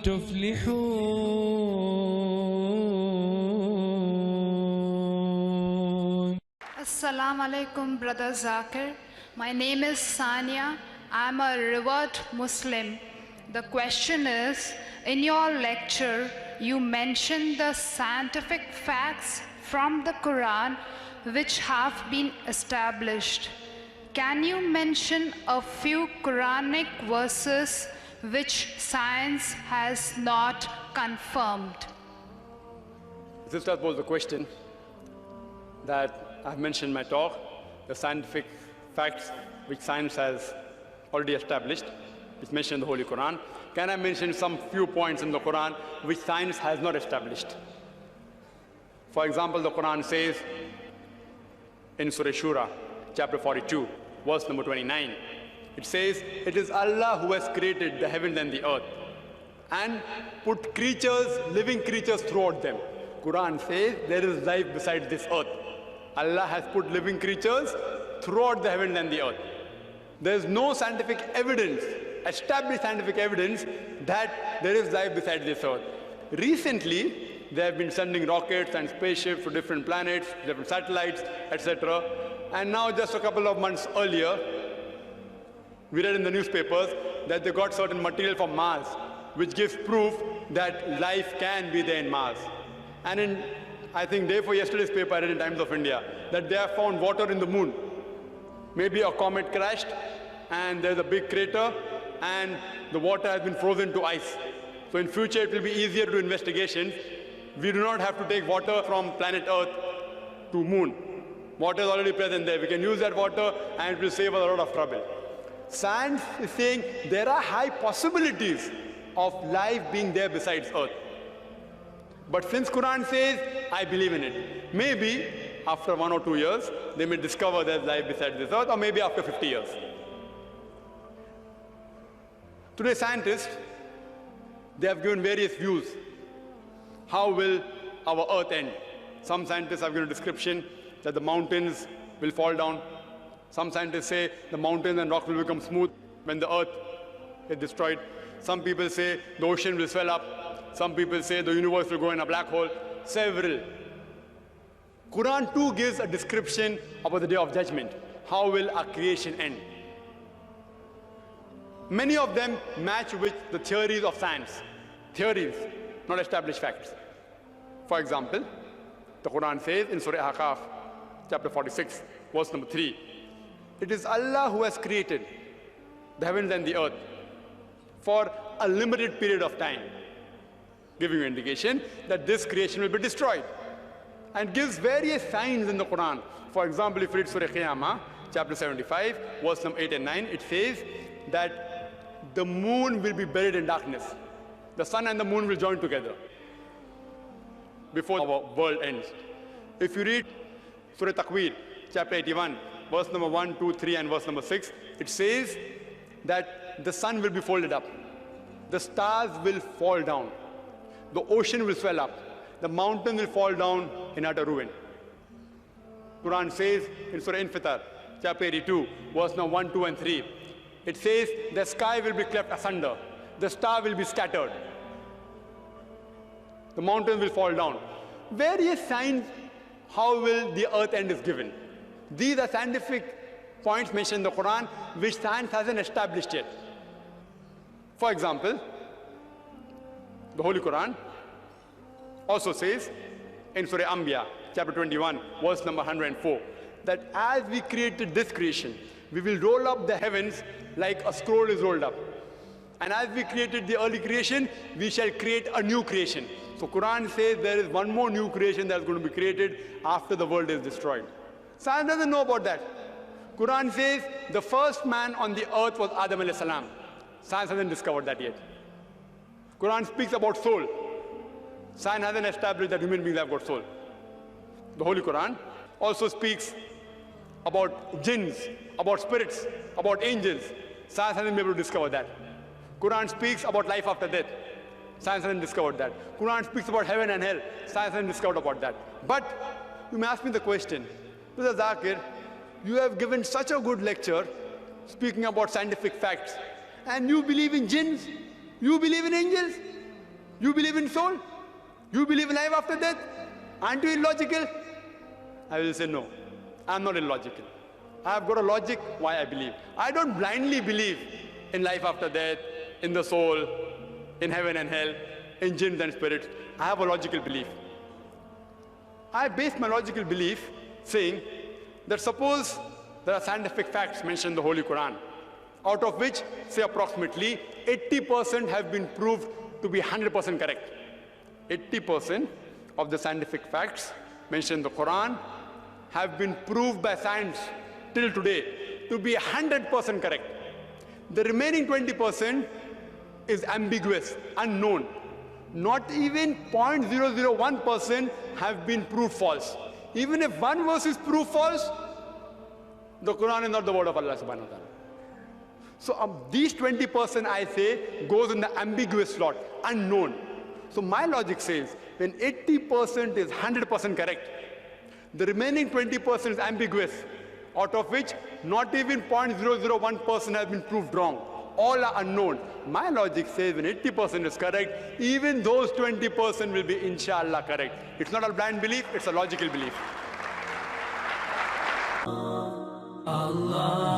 تفلحون. Assalamu alaikum, Brother Zakir. My name is Sania. I'm a revert Muslim. The question is, in your lecture, you mentioned the scientific facts from the Quran which have been established. Can you mention a few Quranic verses which science has not confirmed? This was the question that I've mentioned in my talk, the scientific facts which science has already established. It's mentioned in the Holy Quran. Can I mention some few points in the Quran which science has not established? For example, the Quran says in Surah Shura, chapter 42, verse number 29, it says, "It is Allah who has created the heavens and the earth and put creatures, living creatures throughout them." Quran says there is life besides this earth. Allah has put living creatures throughout the heavens and the earth. There is no scientific evidence, established scientific evidence, that there is life besides this earth. Recently, they have been sending rockets and spaceships to different planets, different satellites, etc. And now, just a couple of months earlier, we read in the newspapers that they got certain material from Mars, which gives proof that life can be there in Mars. And in, I think, day before yesterday's paper, I read in Times of India that they have found water in the moon. Maybe a comet crashed, and there's a big crater, and the water has been frozen to ice. So in future, it will be easier to do investigations. We do not have to take water from planet Earth to moon. Water is already present there. We can use that water, and it will save us a lot of trouble. Science is saying there are high possibilities of life being there besides Earth. But since Quran says, I believe in it. Maybe after 1 or 2 years, they may discover there's life besides this Earth, or maybe after 50 years. Today, scientists, they have given various views. How will our Earth end? Some scientists have given a description that the mountains will fall down. Some scientists say the mountains and rocks will become smooth when the Earth is destroyed. Some people say the ocean will swell up. Some people say the universe will go in a black hole. Several. Quran too gives a description about the day of judgment. How will our creation end? Many of them match with the theories of science. Theories, not established facts. For example, the Quran says in Surah Al-Kahf, chapter 46, verse number 3, "It is Allah who has created the heavens and the earth for a limited period of time," giving you an indication that this creation will be destroyed. And gives various signs in the Quran. For example, if you read Surah Qiyamah, chapter 75, verse number 8 and 9, it says that the moon will be buried in darkness. The sun and the moon will join together before our world ends. If you read Surah Takwir, chapter 81, verse number 1, 2, 3, and verse number 6, it says that the sun will be folded up. The stars will fall down. The ocean will swell up. The mountain will fall down in utter ruin. Quran says in Surah Infitar, chapter 82, verse number 1, 2, and 3, it says the sky will be cleft asunder. The star will be scattered. The mountain will fall down. Various signs how will the earth end is given. These are scientific points mentioned in the Quran which science hasn't established yet. For example, the Holy Quran also says in Surah Anbiya, chapter 21, verse number 104, that as we created this creation, we will roll up the heavens like a scroll is rolled up. And as we created the early creation, we shall create a new creation. So Quran says there is one more new creation that is going to be created after the world is destroyed. Science doesn't know about that. Quran says the first man on the earth was Adam alayhi salam. Science hasn't discovered that yet. Quran speaks about soul. Science hasn't established that human beings have got soul. The Holy Quran also speaks about jinns, about spirits, about angels. Science hasn't been able to discover that. Quran speaks about life after death. Science hasn't discovered that. Quran speaks about heaven and hell. Science hasn't discovered about that. But you may ask me the question, Dr. Zakir, you have given such a good lecture speaking about scientific facts, and you believe in jinns? You believe in angels? You believe in soul? You believe in life after death? Aren't you illogical? I will say no. I'm not illogical. I've got a logic why I believe. I don't blindly believe in life after death, in the soul, in heaven and hell, in jinns and spirits. I have a logical belief. I base my logical belief saying that suppose there are scientific facts mentioned in the Holy Quran, out of which, say approximately, 80% have been proved to be 100% correct. 80% of the scientific facts mentioned in the Quran have been proved by science till today to be 100% correct. The remaining 20% is ambiguous, unknown. Not even 0.001% have been proved false. Even if one verse is proved false, the Quran is not the word of Allah subhanahu wa ta'ala. So these 20% I say goes in the ambiguous slot, unknown. So my logic says when 80% is 100% correct, the remaining 20% is ambiguous, out of which not even 0.001% has been proved wrong. All are unknown. My logic says when 80% is correct, even those 20% will be inshallah correct. It's not a blind belief, it's a logical belief. Allah